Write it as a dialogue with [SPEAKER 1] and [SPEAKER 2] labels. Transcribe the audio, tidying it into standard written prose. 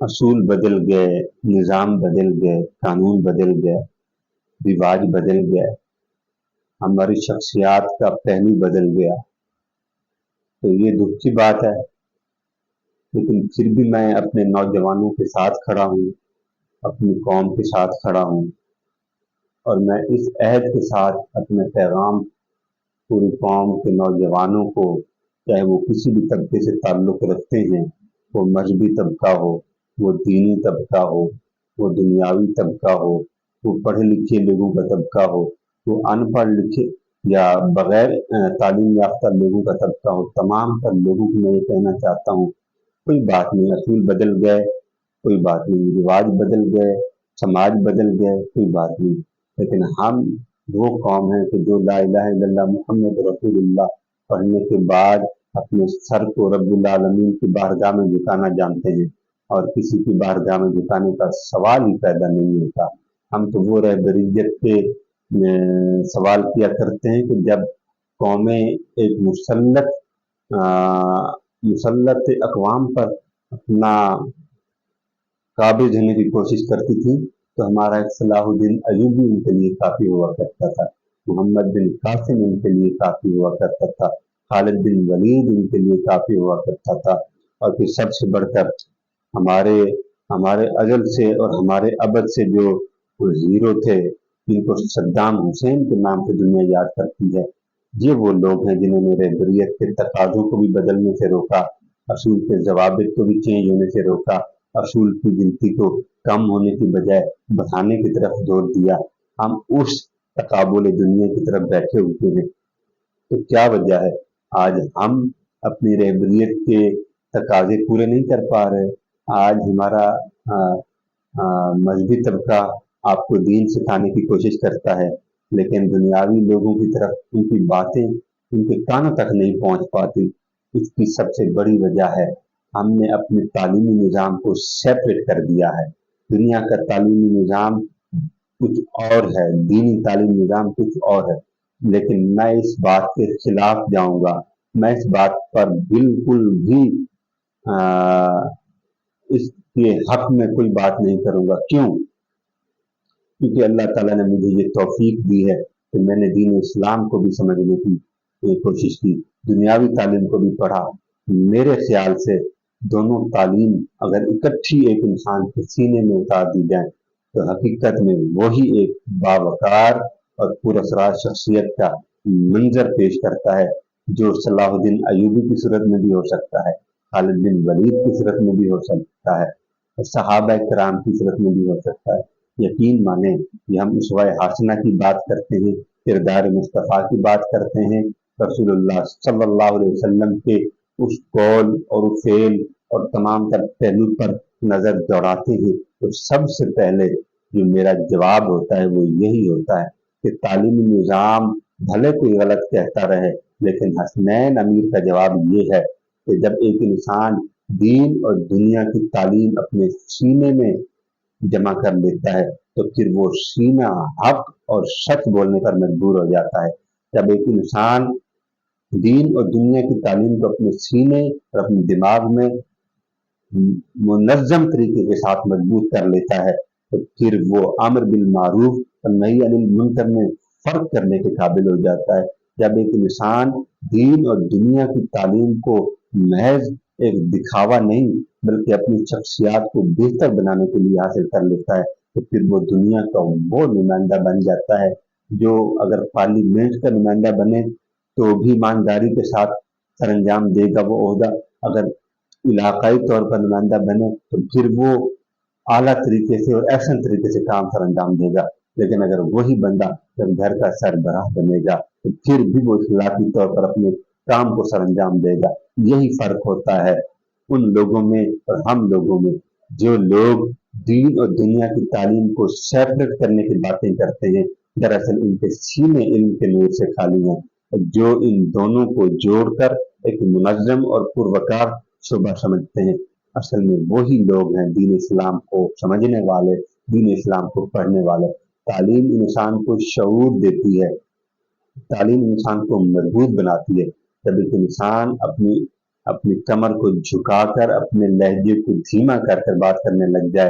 [SPEAKER 1] اصول بدل گئے، نظام بدل گئے، قانون بدل گئے، رواج بدل گئے، ہماری شخصیات کا پہلو بدل گیا، تو یہ دکھ کی بات ہے۔ لیکن پھر بھی میں اپنے نوجوانوں کے ساتھ کھڑا ہوں، اپنی قوم کے ساتھ کھڑا ہوں، اور میں اس عہد کے ساتھ اپنے پیغام پوری قوم کے نوجوانوں کو، چاہے وہ کسی بھی طبقے سے تعلق رکھتے ہیں، وہ مذہبی طبقہ ہو، وہ دینی طبقہ ہو، وہ دنیاوی طبقہ ہو، وہ پڑھے لکھے لوگوں کا طبقہ ہو، وہ ان پڑھ لکھے یا بغیر تعلیم یافتہ لوگوں کا طبقہ ہو، تمام تر لوگوں کو میں یہ کہنا چاہتا ہوں، کوئی بات نہیں، اصول بدل گئے، کوئی بات نہیں، رواج بدل گئے، سماج بدل گئے، کوئی بات نہیں، لیکن ہم وہ قوم ہیں کہ جو لا الہ الا اللہ محمد رسول اللہ پڑھنے کے بعد اپنے سر کو رب العالمین کی بارگاہ میں جھکانا جانتے ہیں، اور کسی کی بارگاہ میں جھکانے کا سوال ہی پیدا نہیں ہوتا۔ ہم تو وہ رہبریت کے سوال کیا کرتے ہیں کہ جب قومیں ایک مسلط اقوام پر اپنا قابض ہونے کی کوشش کرتی تھی، تو ہمارا ایک صلاح الدین ایوبی ان کے لیے کافی ہوا کرتا تھا، محمد بن قاسم ان کے لیے کافی ہوا کرتا تھا، خالد بن ولید ان کے لیے کافی ہوا کرتا تھا، اور پھر سب سے بڑھ کر ہمارے اجل سے اور ہمارے ابد سے جو ہیرو تھے، جن کو صدام حسین کے نام سے دنیا یاد کرتی ہے، یہ وہ لوگ ہیں جنہوں نے رہبریت کے تقاضوں کو بھی بدلنے سے روکا، اصول کے ضوابط کو بھی چینج ہونے سے روکا، اصول کی گنتی کو کم ہونے کی بجائے بڑھانے کی طرف زور دیا۔ ہم اس تقابل دنیا کی طرف بیٹھے ہوئے ہیں، تو کیا وجہ ہے آج ہم اپنی رہبریت کے تقاضے پورے نہیں کر پا رہے؟ آج ہمارا مذہبی طبقہ آپ کو دین سکھانے کی کوشش کرتا ہے، لیکن دنیاوی لوگوں کی طرف ان کی باتیں ان کے کانوں تک نہیں پہنچ پاتی۔ اس کی سب سے بڑی وجہ ہے ہم نے اپنے تعلیمی نظام کو سیپریٹ کر دیا ہے۔ دنیا کا تعلیمی نظام کچھ اور ہے، دینی تعلیمی نظام کچھ اور ہے، لیکن میں اس بات کے خلاف جاؤں گا، میں اس بات پر بالکل بھی اس کے حق میں کوئی بات نہیں کروں گا۔ کیوں؟ کیونکہ اللہ تعالیٰ نے مجھے یہ توفیق دی ہے کہ میں نے دین اسلام کو بھی سمجھنے کی کوشش کی، دنیاوی تعلیم کو بھی پڑھا۔ میرے خیال سے دونوں تعلیم اگر اکٹھی ایک انسان کے سینے میں اتار دی جائیں تو حقیقت میں وہی ایک باوقار اور پراسرار شخصیت کا منظر پیش کرتا ہے، جو صلاح الدین ایوبی کی صورت میں بھی ہو سکتا ہے، خالد بن ولید کی صورت میں بھی ہو سکتا ہے، صحابہ کرام کی صورت میں بھی ہو سکتا ہے۔ یقین مانیں کہ ہم اسوہ حسنہ کی بات کرتے ہیں، کردار مصطفیٰ کی بات کرتے ہیں، رسول اللہ صلی اللہ علیہ وسلم کے اس قول اور فعل اور تمام تر پہلو پر نظر دوڑاتے ہیں، تو سب سے پہلے جو میرا جواب ہوتا ہے وہ یہی ہوتا ہے کہ تعلیمی نظام بھلے کوئی غلط کہتا رہے، لیکن حسنین امیر کا جواب یہ ہے کہ جب ایک انسان دین اور دنیا کی تعلیم اپنے سینے میں جمع کر لیتا ہے تو پھر وہ سینہ حق اور سچ بولنے پر مجبور ہو جاتا ہے۔ جب ایک انسان دین اور دنیا کی تعلیم کو اپنے سینے اور اپنے دماغ میں منظم طریقے کے ساتھ مضبوط کر لیتا ہے تو پھر وہ امر بالمعروف اور نہی عن المنکر میں فرق کرنے کے قابل ہو جاتا ہے۔ جب ایک انسان دین اور دنیا کی تعلیم کو محض ایک دکھاوا نہیں بلکہ اپنی شخصیات کو بہتر بنانے کے لیے حاصل کر لیتا ہے تو پھر وہ دنیا کا وہ نمائندہ بن جاتا ہے جو اگر پارلیمنٹ کا نمائندہ بنے تو بھی ایمانداری کے ساتھ سر انجام دے گا وہ عہدہ، اگر علاقائی طور پر نمائندہ بنے تو پھر وہ اعلیٰ طریقے سے اور احسن طریقے سے کام سر انجام دے گا، لیکن اگر وہی بندہ جب گھر کا سربراہ بنے گا تو پھر بھی وہ اخلاقی طور پر اپنے کام کو سر انجام دے گا۔ یہی فرق ہوتا ہے ان لوگوں میں اور ہم لوگوں میں، جو لوگ دین اور دنیا کی تعلیم کو سیپریٹ کرنے کی باتیں کرتے ہیں، دراصل ان کے سینے علم کے نور سے خالی ہیں، جو ان دونوں کو جوڑ کر ایک منظم اور پروکار شعبہ سمجھتے ہیں۔ اصل میں وہی لوگ ہیں دین اسلام کو سمجھنے والے، دین اسلام کو پڑھنے والے۔ تعلیم انسان کو شعور دیتی ہے، تعلیم انسان کو مضبوط بناتی ہے۔ جب ایک انسان اپنی اپنی کمر کو جھکا کر اپنے لہجے کو دھیما کر کر بات کرنے لگ جائے